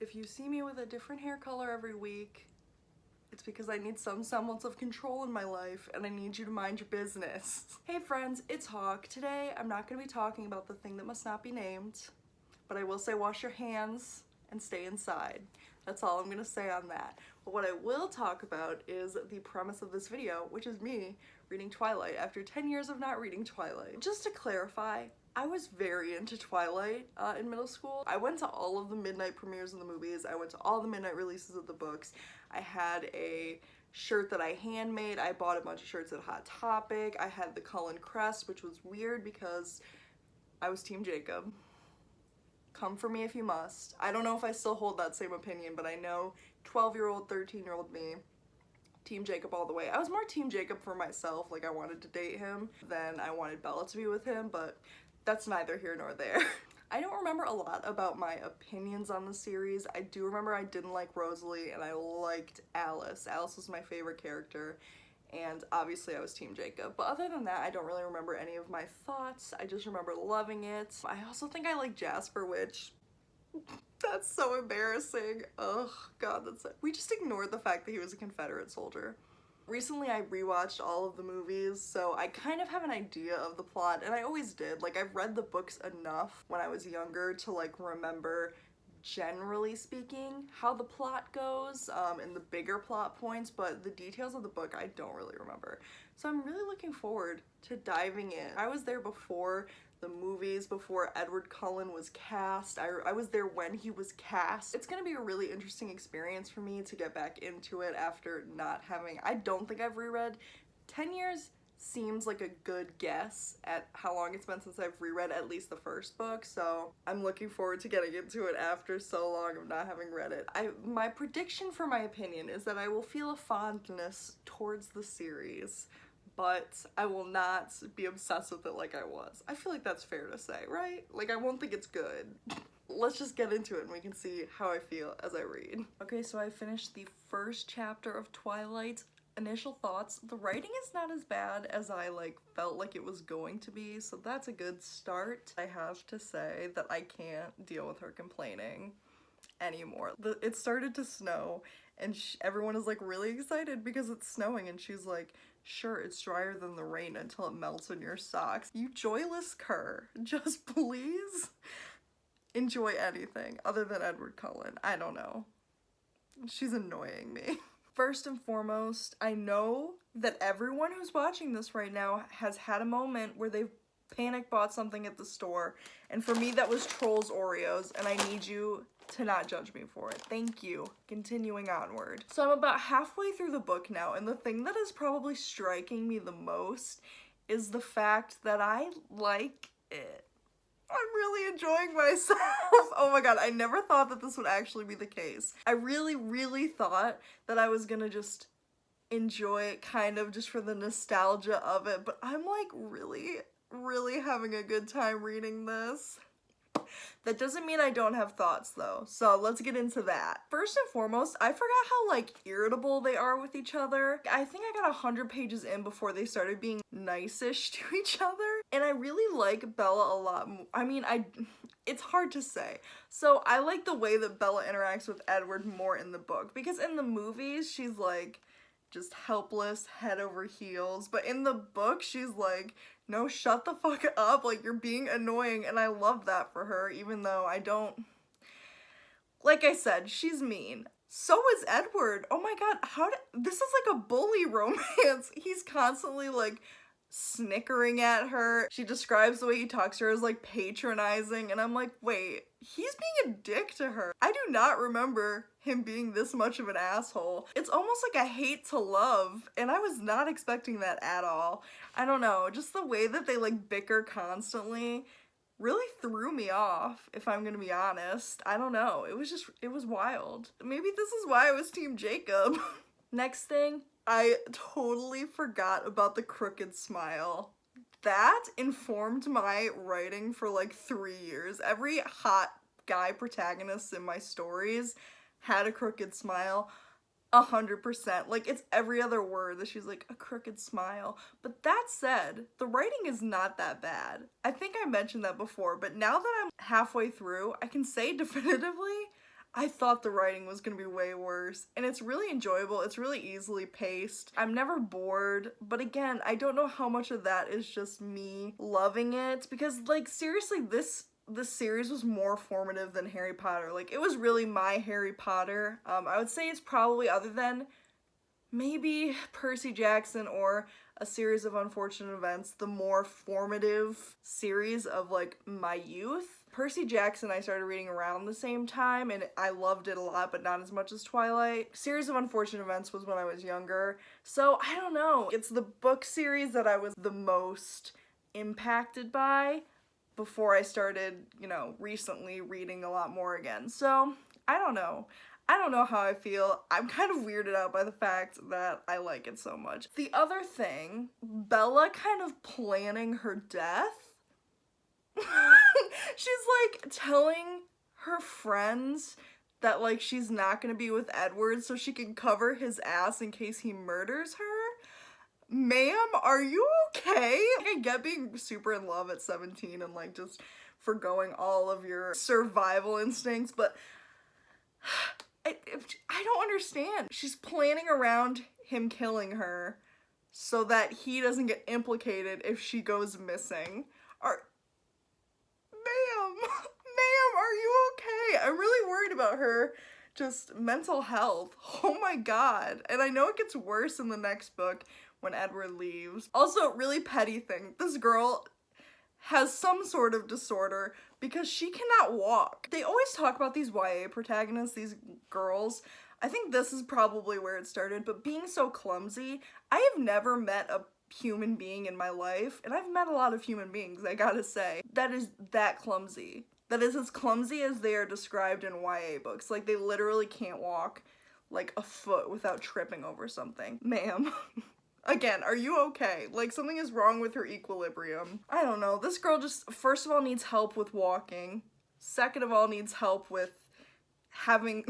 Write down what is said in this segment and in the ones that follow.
If you see me with a different hair color every week, it's because I need some semblance of control in my life and I need you to mind your business. Hey friends, it's Hawk. Today I'm not going to be talking about the thing that must not be named, but I will say wash your hands and stay inside. That's all I'm going to say on that. But what I will talk about is the premise of this video, which is me reading Twilight after 10 years of not reading Twilight. Just to clarify, I was very into Twilight in middle school. I went to all of the midnight premieres of the movies. I went to all the midnight releases of the books. I had a shirt that I handmade. I bought a bunch of shirts at Hot Topic. I had the Cullen crest, which was weird because I was Team Jacob. Come for me if you must. I don't know if I still hold that same opinion, but I know 12-year-old, 13-year-old me, Team Jacob all the way. I was more Team Jacob for myself, like I wanted to date him than I wanted Bella to be with him, but that's neither here nor there. I don't remember a lot about my opinions on the series. I do remember I didn't like Rosalie and I liked Alice. Alice was my favorite character, and obviously I was Team Jacob. But other than that, I don't really remember any of my thoughts. I just remember loving it. I also think I like Jasper, which that's so embarrassing. Oh god, that's it. We just ignored the fact that he was a Confederate soldier. Recently I rewatched all of the movies, so I kind of have an idea of the plot, and I always did. Like, I've read the books enough when I was younger to like remember, generally speaking, how the plot goes and the bigger plot points, but the details of the book I don't really remember. So I'm really looking forward to diving in. I was there before the movies, before Edward Cullen was cast. I was there when he was cast. It's gonna be a really interesting experience for me to get back into it after not having, I don't think I've reread. 10 years seems like a good guess at how long it's been since I've reread at least the first book, so I'm looking forward to getting into it after so long of not having read it. My prediction for my opinion is that I will feel a fondness towards the series, but I will not be obsessed with it like I was. I feel like that's fair to say, right? Like, I won't think it's good. Let's just get into it and we can see how I feel as I read. Okay, so I finished the first chapter of Twilight. Initial thoughts: the writing is not as bad as I felt like it was going to be, so that's a good start. I have to say that I can't deal with her complaining anymore. It started to snow and everyone is like really excited because it's snowing, and she's like, sure, it's drier than the rain until it melts in your socks. You joyless cur, just please enjoy anything other than Edward Cullen. I don't know. She's annoying me. First and foremost, I know that everyone who's watching this right now has had a moment where they've panic bought something at the store, and for me that was Trolls Oreos, and I need you to not judge me for it. Thank you. Continuing onward. So I'm about halfway through the book now, and the thing that is probably striking me the most is the fact that I like it. I'm really enjoying myself. Oh my god, I never thought that this would actually be the case. I really thought that I was gonna just enjoy it kind of just for the nostalgia of it, but I'm like really having a good time reading this. That doesn't mean I don't have thoughts though, so let's get into that. First and foremost, I forgot how irritable they are with each other. I think I got 100 pages in before they started being nice-ish to each other, and I really like Bella a lot more. I mean, it's hard to say. So I like the way that Bella interacts with Edward more in the book, because in the movies she's just helpless, head over heels, but in the book she's like, no, shut the fuck up, you're being annoying, and I love that for her, even though I don't, like I said, she's mean. So is Edward. Oh my god, this is like a bully romance. He's constantly snickering at her. She describes the way he talks to her as patronizing, and I'm like, wait, he's being a dick to her. I do not remember him being this much of an asshole. It's almost like a hate to love, and I was not expecting that at all. I don't know, just the way that they bicker constantly really threw me off, if I'm gonna be honest. I don't know, it was wild. Maybe this is why I was Team Jacob. Next thing, I totally forgot about the crooked smile. That informed my writing for 3 years. Every hot guy protagonist in my stories had a crooked smile. 100%. It's every other word that she's a crooked smile. But that said, the writing is not that bad. I think I mentioned that before, but now that I'm halfway through, I can say definitively I thought the writing was gonna be way worse, and it's really enjoyable. It's really easily paced. I'm never bored, but again, I don't know how much of that is just me loving it, because like seriously, this series was more formative than Harry Potter. Like, it was really my Harry Potter. I would say it's probably, other than maybe Percy Jackson or A Series of Unfortunate Events, the more formative series of like my youth. Percy Jackson I started reading around the same time, and I loved it a lot, but not as much as Twilight. Series of Unfortunate Events was when I was younger, so I don't know. It's the book series that I was the most impacted by before I started, you know, recently reading a lot more again. So, I don't know. I don't know how I feel. I'm kind of weirded out by the fact that I like it so much. The other thing, Bella kind of planning her death. She's like telling her friends that like she's not gonna be with Edward so she can cover his ass in case he murders her. Ma'am, are you okay? I get being super in love at 17 and like just forgoing all of your survival instincts, but I don't understand. She's planning around him killing her so that he doesn't get implicated if she goes missing. Ma'am, are you okay? I'm really worried about her just mental health. Oh my god. And I know it gets worse in the next book when Edward leaves. Also, really petty thing. This girl has some sort of disorder because she cannot walk. They always talk about these YA protagonists, these girls. I think this is probably where it started, but being so clumsy, I have never met a human being in my life, and I've met a lot of human beings, I gotta say, that is that clumsy. That is as clumsy as they are described in YA books. Like, they literally can't walk like a foot without tripping over something. Ma'am. Again, are you okay? Like, something is wrong with her equilibrium. I don't know. This girl just, first of all, needs help with walking. Second of all, needs help with having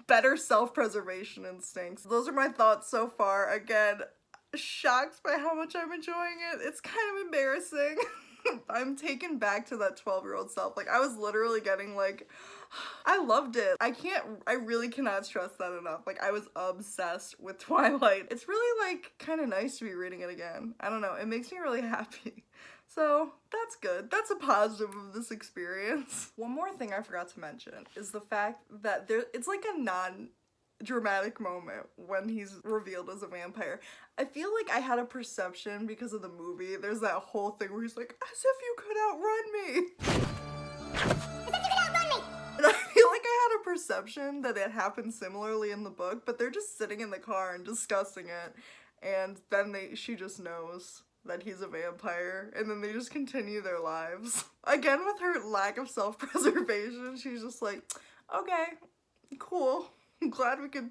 better self-preservation instincts. Those are my thoughts so far. Again, shocked by how much I'm enjoying it. It's kind of embarrassing. I'm taken back to that 12-year-old self. Like, I was literally getting like, I loved it. I really cannot stress that enough. Like, I was obsessed with Twilight. It's really like kind of nice to be reading it again. I don't know, it makes me really happy. So that's good. That's a positive of this experience. One more thing I forgot to mention is the fact that it's like a non-dramatic moment when he's revealed as a vampire. I feel like I had a perception because of the movie. There's that whole thing where he's like, as if you could outrun me. And I feel like I had a perception that it happened similarly in the book, but they're just sitting in the car and discussing it, and then she just knows that he's a vampire, and then they just continue their lives. Again, with her lack of self-preservation, she's just like, okay, cool. I'm glad we could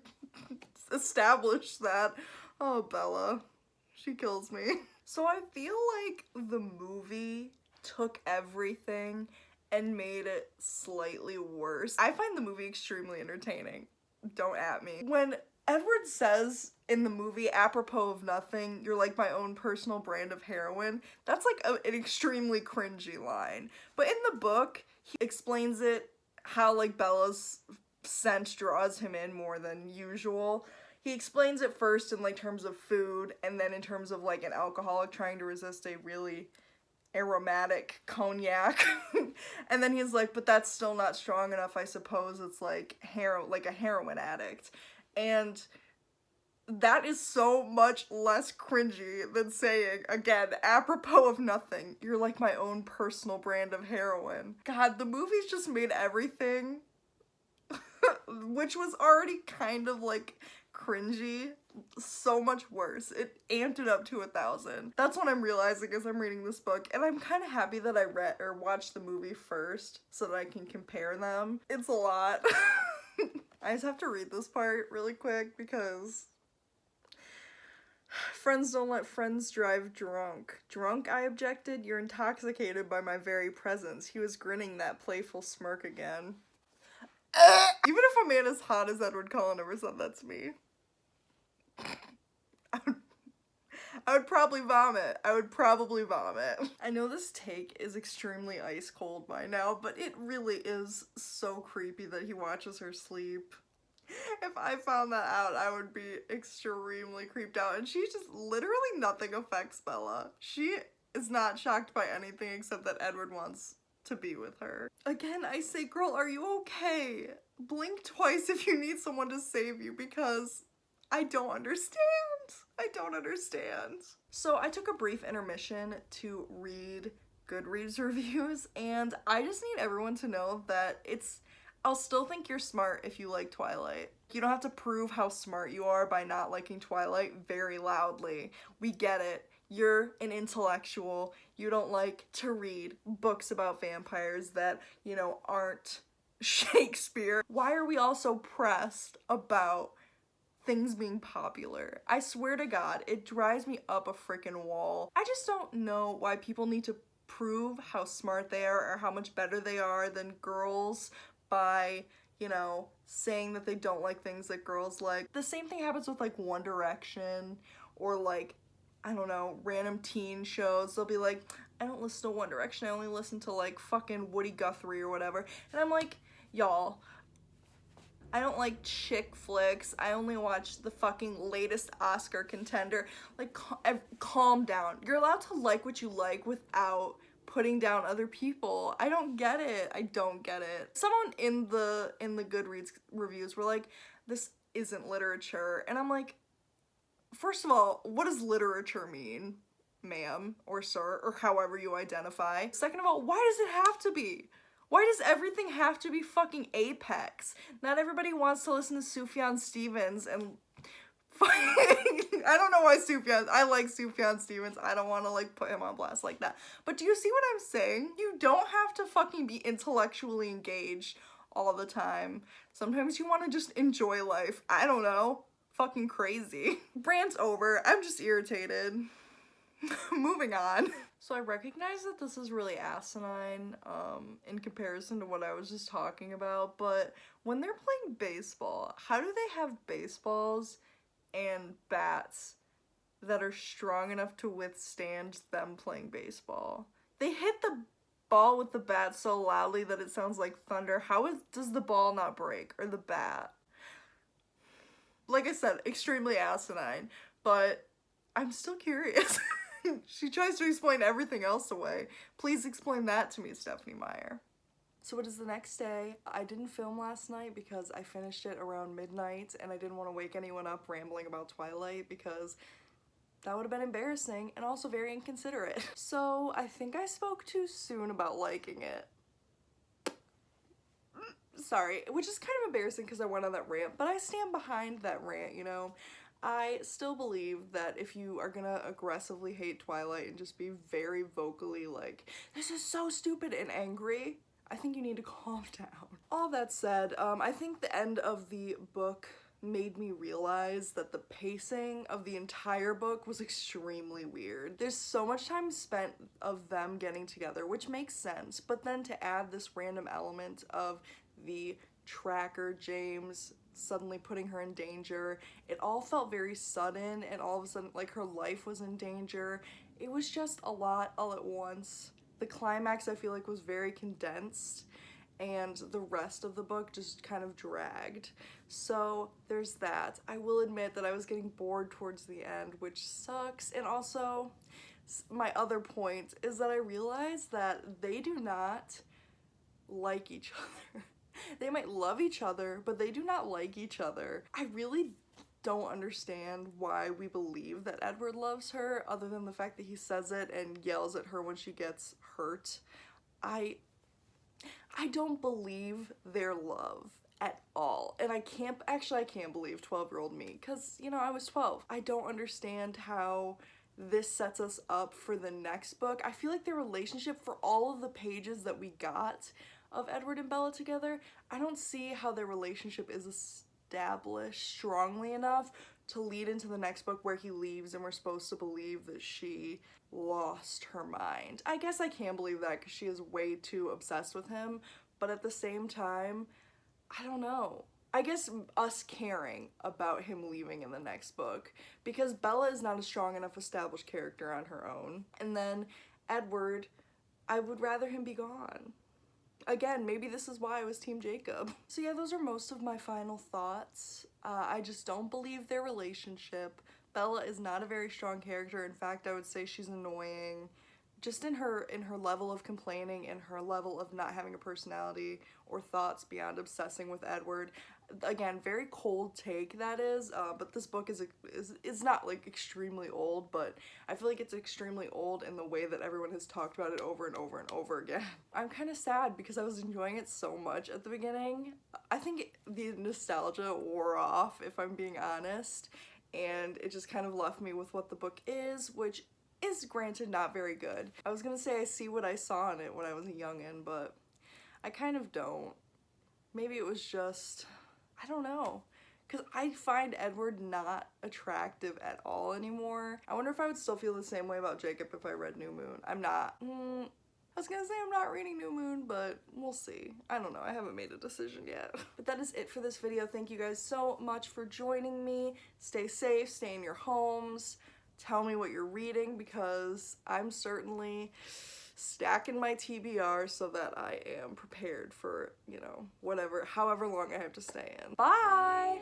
establish that. Oh, Bella. She kills me. So I feel like the movie took everything and made it slightly worse. I find the movie extremely entertaining. Don't at me. When Edward says in the movie, apropos of nothing, you're like my own personal brand of heroin, that's like an extremely cringy line. But in the book, he explains it how like Bella's scent draws him in more than usual. He explains it first in like terms of food, and then in terms of like an alcoholic trying to resist a really aromatic cognac. And then he's like, but that's still not strong enough, I suppose. It's like a heroin addict. And that is so much less cringy than saying, again, apropos of nothing, you're like my own personal brand of heroin. God, the movie's just made everything which was already kind of like cringy, so much worse. It amped it up to 1,000. That's what I'm realizing as I'm reading this book, and I'm kind of happy that I read or watched the movie first so that I can compare them. It's a lot. I just have to read this part really quick because friends don't let friends drive drunk. Drunk, I objected. You're intoxicated by my very presence. He was grinning that playful smirk again. Even if a man as hot as Edward Cullen ever said that to me, I would probably vomit. I would probably vomit. I know this take is extremely ice cold by now, but it really is so creepy that he watches her sleep. If I found that out, I would be extremely creeped out. And she's just literally nothing affects Bella. She is not shocked by anything except that Edward wants to be with her. Again, I say, girl, are you okay? Blink twice if you need someone to save you, because I don't understand. I don't understand. So I took a brief intermission to read Goodreads reviews, and I just need everyone to know that I'll still think you're smart if you like Twilight. You don't have to prove how smart you are by not liking Twilight very loudly. We get it. You're an intellectual. You don't like to read books about vampires that, you know, aren't Shakespeare. Why are we all so pressed about things being popular? I swear to God, it drives me up a freaking wall. I just don't know why people need to prove how smart they are or how much better they are than girls by, you know, saying that they don't like things that girls like. The same thing happens with like One Direction or like, I don't know, random teen shows. They'll be like, I don't listen to One Direction, I only listen to like fucking Woody Guthrie or whatever. And I'm like, y'all, I don't like chick flicks. I only watch the fucking latest Oscar contender. Like, calm down. You're allowed to like what you like without putting down other people. I don't get it. I don't get it. Someone in the Goodreads reviews were like, this isn't literature. And I'm like, first of all, what does literature mean, ma'am or sir, or however you identify? Second of all, why does it have to be? Why does everything have to be fucking Apex? Not everybody wants to listen to Sufjan Stevens and I don't know why I like Sufjan Stevens. I don't want to like put him on blast like that. But do you see what I'm saying? You don't have to fucking be intellectually engaged all the time. Sometimes you want to just enjoy life. I don't know. Fucking crazy. Rant's over. I'm just irritated. Moving on. So I recognize that this is really asinine in comparison to what I was just talking about, but when they're playing baseball, how do they have baseballs and bats that are strong enough to withstand them playing baseball? They hit the ball with the bat so loudly that it sounds like thunder. Does the ball not break, or the bat? Like I said, extremely asinine, but I'm still curious. She tries to explain everything else away. Please explain that to me, Stephanie Meyer. So it is the next day. I didn't film last night because I finished it around midnight and I didn't want to wake anyone up rambling about Twilight because that would have been embarrassing and also very inconsiderate. So I think I spoke too soon about liking it. Sorry, which is kind of embarrassing because I went on that rant, but I stand behind that rant, you know? I still believe that if you are gonna aggressively hate Twilight and just be very vocally like, this is so stupid and angry, I think you need to calm down. All that said, I think the end of the book made me realize that the pacing of the entire book was extremely weird. There's so much time spent of them getting together, which makes sense, but then to add this random element of the tracker James suddenly putting her in danger, it all felt very sudden, and all of a sudden like her life was in danger. It was just a lot all at once. The climax I feel like was very condensed, and the rest of the book just kind of dragged. So there's that. I will admit that I was getting bored towards the end, which sucks. And also, my other point is that I realized that they do not like each other. They might love each other, but they do not like each other. I really don't understand why we believe that Edward loves her, other than the fact that he says it and yells at her when she gets hurt. I don't believe their love at all. And I can't believe 12-year-old me, because, you know, I was 12. I don't understand how this sets us up for the next book. I feel like their relationship, for all of the pages that we got of Edward and Bella together, I don't see how their relationship is established strongly enough to lead into the next book where he leaves and we're supposed to believe that she lost her mind. I guess I can believe that because she is way too obsessed with him, but at the same time, I don't know. I guess us caring about him leaving in the next book, because Bella is not a strong enough established character on her own. And then Edward, I would rather him be gone. Again, maybe this is why I was Team Jacob. So yeah, those are most of my final thoughts. I just don't believe their relationship. Bella is not a very strong character. In fact, I would say she's annoying. Just in her level of complaining and her level of not having a personality or thoughts beyond obsessing with Edward. Again, very cold take that is, but this book is not like extremely old, but I feel like it's extremely old in the way that everyone has talked about it over and over and over again. I'm kind of sad because I was enjoying it so much at the beginning. I think the nostalgia wore off, if I'm being honest, and it just kind of left me with what the book is, which is granted not very good. I was gonna say I see what I saw in it when I was a youngin', but I kind of don't. Maybe it was just, I don't know, because I find Edward not attractive at all anymore. I wonder if I would still feel the same way about Jacob if I read New Moon. I'm not. I was gonna say I'm not reading New Moon, but we'll see. I don't know, I haven't made a decision yet. But that is it for this video. Thank you guys so much for joining me. Stay safe, stay in your homes. Tell me what you're reading, because I'm certainly stacking my TBR so that I am prepared for, you know, however long I have to stay in. Bye!